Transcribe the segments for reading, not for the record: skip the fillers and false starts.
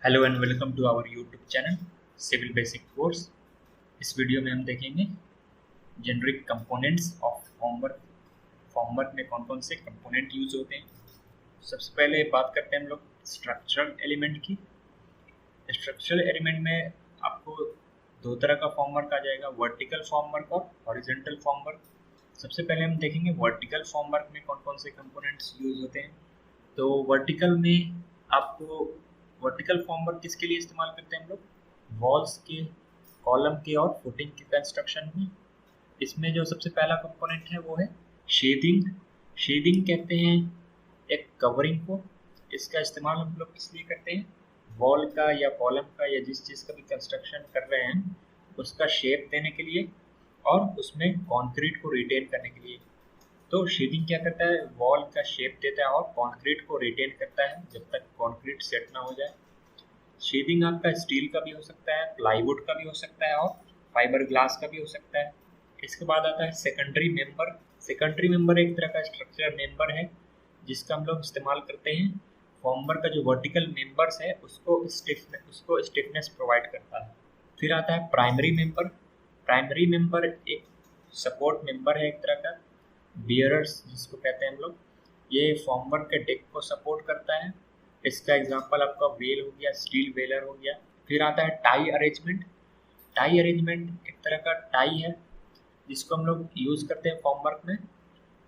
Hello and welcome to our YouTube channel civil basic course. इस video में हम देखेंगे generic components of formwork. Formwork में कौन कौन से कंपोनेंट यूज होते हैं। सबसे पहले बात करते हैं हम लोग स्ट्रक्चरल एलिमेंट की। स्ट्रक्चरल एलिमेंट में आपको दो तरह का फॉर्मवर्क आ जाएगा, वर्टिकल फॉर्मवर्क और हॉरिजॉन्टल फॉर्मवर्क। सबसे पहले हम देखेंगे वर्टिकल फॉर्मवर्क में कौन कौन से कंपोनेंट्स यूज होते हैं। तो वर्टिकल में आपको वर्टिकल फॉर्मवर्क किसके लिए इस्तेमाल करते हैं हम लोग, वॉल्स के, कॉलम के और फुटिंग के कंस्ट्रक्शन में। इसमें जो सबसे पहला कंपोनेंट है वो है शेडिंग। शेडिंग कहते हैं एक कवरिंग को। इसका इस्तेमाल हम लोग किस लिए करते हैं, वॉल का या कॉलम का या जिस चीज़ का भी कंस्ट्रक्शन कर रहे हैं उसका शेप देने के लिए और उसमें कंक्रीट को रिटेन करने के लिए। तो शेडिंग क्या करता है, वॉल का शेप देता है और कंक्रीट को रिटेन करता है जब तक कंक्रीट सेट ना हो जाए। शेडिंग आपका स्टील का भी हो सकता है, प्लाईवुड का भी हो सकता है और फाइबर ग्लास का भी हो सकता है। इसके बाद आता है सेकेंडरी मेंबर। सेकेंडरी मेंबर एक तरह का स्ट्रक्चर मेंबर है जिसका हम लोग इस्तेमाल करते हैं फॉर्मवर्क का जो वर्टिकल मेंबर्स है उसको स्टिफनेस प्रोवाइड करता है। फिर आता है प्राइमरी मेंबर। प्राइमरी मेंबर एक सपोर्ट मेंबर है एक तरह का, बियरर्स जिसको कहते हैं हम लोग। ये फॉर्मवर्क के डेक को सपोर्ट करता है। इसका एग्जांपल आपका वेल हो गया, स्टील वेलर हो गया। फिर आता है टाई अरेंजमेंट। टाई अरेंजमेंट एक तरह का टाई है जिसको हम लोग यूज़ करते हैं फॉर्मवर्क में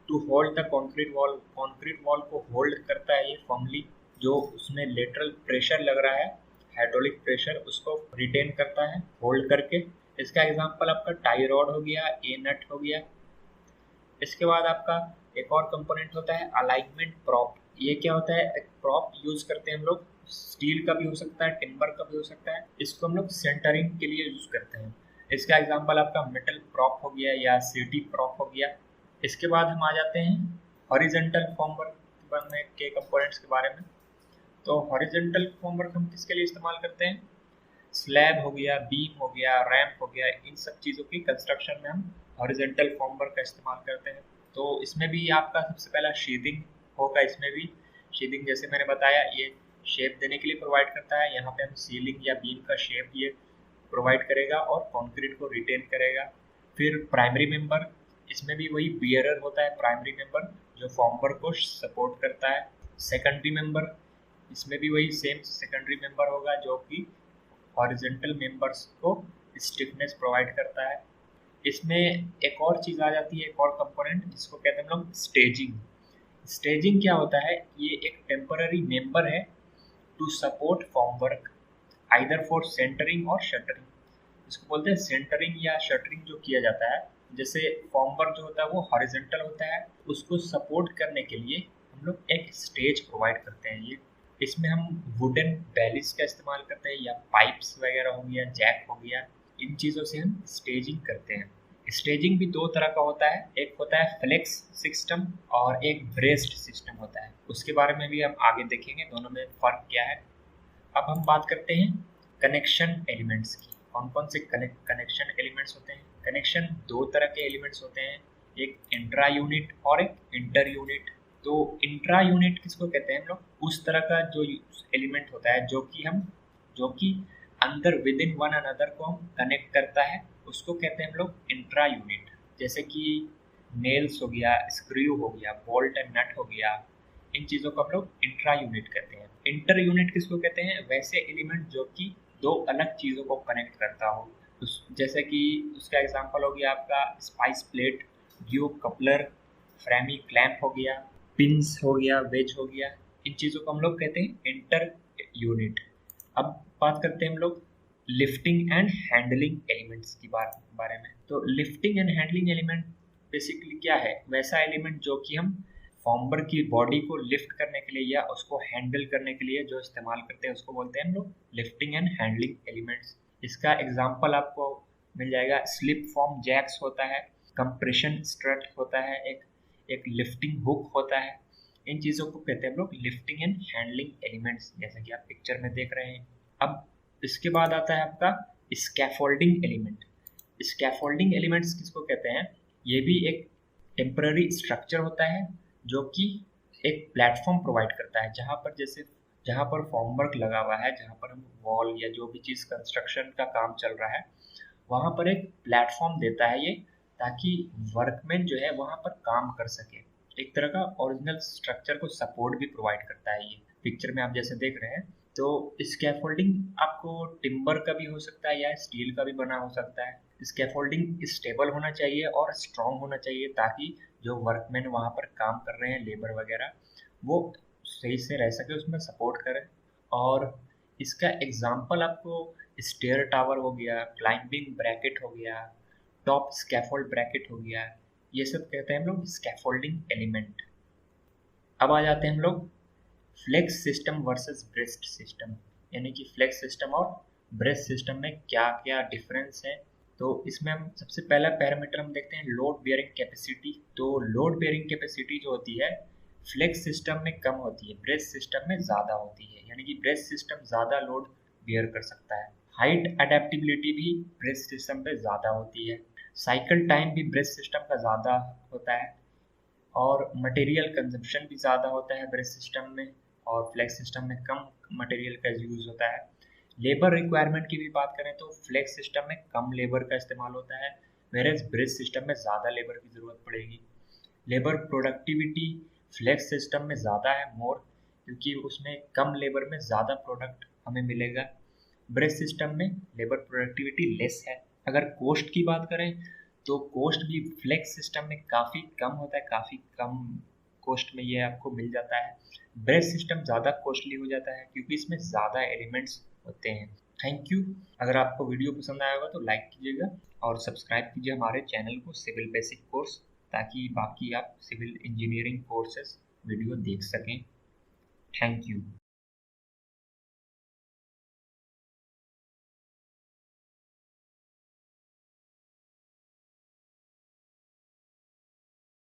to hold the concrete wall. Concrete wall को होल्ड करता है ये फॉर्मली, जो उसमें लेटरल प्रेशर लग रहा है, हाइड्रोलिक प्रेशर, उसको रिटेन करता है होल्ड करके। इसका एग्जांपल आपका टाई रॉड हो गया, ए नट हो गया। इसके बाद आपका एक और कंपोनेंट होता है अलाइनमेंट प्रॉप। ये क्या होता है, एक प्रॉप यूज करते हैं हम लोग, स्टील का भी हो सकता है, टिम्बर का भी हो सकता है। इसको हम लोग सेंटरिंग के लिए यूज करते हैं। इसका एग्जांपल आपका मेटल प्रॉप हो गया या सीटी प्रॉप हो गया। इसके बाद हम आ जाते हैं हॉरिजॉन्टल फॉर्मवर्क के कंपोनेंट्स के बारे में। तो हॉरिजॉन्टल फॉर्मवर्क हम किसके लिए इस्तेमाल करते हैं, स्लैब हो गया, बीम हो गया, रैंप हो गया, इन सब चीज़ों की कंस्ट्रक्शन में हम हॉरिजॉन्टल फॉर्मवर्क का इस्तेमाल करते हैं। तो इसमें भी आपका सबसे पहला शेडिंग होगा। इसमें भी शेडिंग जैसे मैंने बताया ये शेप देने के लिए प्रोवाइड करता है। यहाँ पे हम सीलिंग या बीम का शेप ये प्रोवाइड करेगा और कंक्रीट को रिटेन करेगा। फिर प्राइमरी मेंबर, इसमें भी वही बियरर होता है प्राइमरी मेंबर जो फॉर्मवर्क को सपोर्ट करता है। सेकेंडरी मेंबर, इसमें भी वही सेम सेकेंडरी मेंबर होगा जो कि हॉरिजॉन्टल मेंबर्स को स्टिफनेस प्रोवाइड करता है। इसमें एक और चीज़ आ जाती है, एक और कंपोनेंट जिसको कहते हैं हम लोग स्टेजिंग। स्टेजिंग क्या होता है, ये एक टेम्पररी मेंबर है to support formwork either for centering और शटरिंग। इसको बोलते हैं सेंटरिंग या शटरिंग जो किया जाता है। जैसे फॉर्मवर्क जो होता है वो हॉरिजॉन्टल होता है, उसको सपोर्ट करने के लिए हम लोग एक स्टेज प्रोवाइड करते हैं। ये इसमें हम वुडन बैलिस का इस्तेमाल करते हैं या पाइप्स वगैरह हो गया, जैक हो गया, इन चीज़ों से हम स्टेजिंग करते हैं। स्टेजिंग भी दो तरह का होता है, एक होता है फ्लेक्स सिस्टम और एक ब्रेस्ड सिस्टम होता है। उसके बारे में भी हम आगे देखेंगे दोनों में फ़र्क क्या है। अब हम बात करते हैं कनेक्शन एलिमेंट्स की। कौन कौन से कनेक्शन एलिमेंट्स होते हैं। कनेक्शन दो तरह के एलिमेंट्स होते हैं, एक इंट्रा यूनिट और एक इंटर यूनिट। तो इंट्रा यूनिट किसको कहते हैं हम लोग, उस तरह का जो एलिमेंट होता है जो कि अंदर विद इन वन अनदर को हम कनेक्ट करता है, उसको कहते हैं हम लोग इंट्रा यूनिट। जैसे कि नेल्स हो गया, स्क्रू हो गया, बोल्ट एंड नट हो गया, इन चीज़ों को हम लोग इंट्रा यूनिट कहते हैं। इंटर यूनिट किसको कहते हैं, वैसे एलिमेंट जो कि दो अलग चीज़ों को कनेक्ट करता हो। जैसे कि उसका एग्जांपल हो गया आपका स्पाइस प्लेट, ग्यूब कपलर, फ्रेमी क्लैंप हो गया, पिंस हो गया, वेज हो गया, इन चीज़ों को हम लोग कहते हैं इंटर यूनिट। अब बात करते हैं हम लोग लिफ्टिंग एंड हैंडलिंग एलिमेंट्स की बारे में। तो lifting and handling element basically क्या है, वैसा एलिमेंट जो कि हम फॉर्मवर्क की बॉडी को लिफ्ट करने के लिए या उसको हैंडल करने के लिए जो इस्तेमाल करते हैं उसको बोलते हैं हम लोग लिफ्टिंग एंड हैंडलिंग एलिमेंट्स। इसका एग्जांपल आपको मिल जाएगा, स्लिप फॉर्म जैक्स होता है, कंप्रेशन स्ट्रट होता है, एक लिफ्टिंग हुक होता है। इन चीज़ों को कहते हैं हम लोग लिफ्टिंग एंड हैंडलिंग एलिमेंट्स, जैसे कि आप पिक्चर में देख रहे हैं। अब इसके बाद आता है आपका स्कैफोल्डिंग एलिमेंट। स्कैफोल्डिंग एलिमेंट्स किसको कहते हैं, ये भी एक टेम्पररी स्ट्रक्चर होता है जो कि एक प्लेटफॉर्म प्रोवाइड करता है, जहाँ पर जैसे जहाँ पर फॉर्मवर्क लगा हुआ है, जहाँ पर हम वॉल या जो भी चीज़ कंस्ट्रक्शन का काम चल रहा है वहाँ पर एक प्लेटफॉर्म देता है ये, ताकि वर्कमैन जो है वहाँ पर काम कर सके। एक तरह का ओरिजिनल स्ट्रक्चर को सपोर्ट भी प्रोवाइड करता है ये। पिक्चर में आप जैसे देख रहे हैं, तो स्कैफोल्डिंग आपको टिम्बर का भी हो सकता है या स्टील का भी बना हो सकता है। स्कैफोल्डिंग स्टेबल होना चाहिए और स्ट्रॉन्ग होना चाहिए, ताकि जो वर्कमैन वहाँ पर काम कर रहे हैं, लेबर वगैरह, वो सही से रह सके, उसमें सपोर्ट करें। और इसका एग्जाम्पल आपको स्टेयर टावर हो गया, क्लाइंबिंग ब्रैकेट हो गया, टॉप स्कैफोल्ड ब्रैकेट हो गया, ये सब कहते हैं हम लोग स्कैफोल्डिंग एलिमेंट। अब आ जाते हैं हम लोग flex system versus braced system, यानी कि फ्लेक्स सिस्टम और ब्रेस्ट सिस्टम में क्या क्या डिफरेंस है। तो इसमें हम सबसे पहला पैरामीटर हम देखते हैं लोड बेयरिंग कैपेसिटी। तो लोड बेयरिंग कैपेसिटी जो होती है फ्लेक्स सिस्टम में कम होती है, ब्रेस्ट सिस्टम में ज़्यादा होती है, यानी कि ब्रेस्ट सिस्टम ज़्यादा लोड बेयर कर सकता है। हाइट अडेप्टिबिलिटी भी ब्रेस्ट सिस्टम पे ज़्यादा होती है। साइकिल टाइम भी ब्रेस्ट सिस्टम का ज़्यादा होता है, और मटेरियल कंजप्शन भी ज़्यादा होता है ब्रेस्ट सिस्टम में, और फ्लेक्स सिस्टम में कम मटेरियल का यूज़ होता है। लेबर रिक्वायरमेंट की भी बात करें तो फ्लेक्स सिस्टम में कम लेबर का इस्तेमाल होता है, वेरेज ब्रेस्ट सिस्टम में ज़्यादा लेबर की ज़रूरत पड़ेगी। लेबर प्रोडक्टिविटी फ्लेक्स सिस्टम में ज़्यादा है, मोर, क्योंकि उसमें कम लेबर में ज़्यादा प्रोडक्ट हमें मिलेगा। ब्रेस्ट सिस्टम में लेबर प्रोडक्टिविटी लेस है। अगर कोस्ट की बात करें तो कोस्ट भी फ्लेक्स सिस्टम में काफ़ी कम होता है, काफ़ी कम कोस्ट में ये आपको मिल जाता है। ब्रेस्ट सिस्टम ज़्यादा कॉस्टली हो जाता है क्योंकि इसमें ज़्यादा एलिमेंट्स होते हैं। Thank you. अगर आपको वीडियो पसंद आया होगा तो लाइक कीजिएगा और सब्सक्राइब कीजिए हमारे चैनल को सिविल बेसिक कोर्स, ताकि बाकी आप सिविल इंजीनियरिंग कोर्सेस वीडियो देख सकें। Thank you.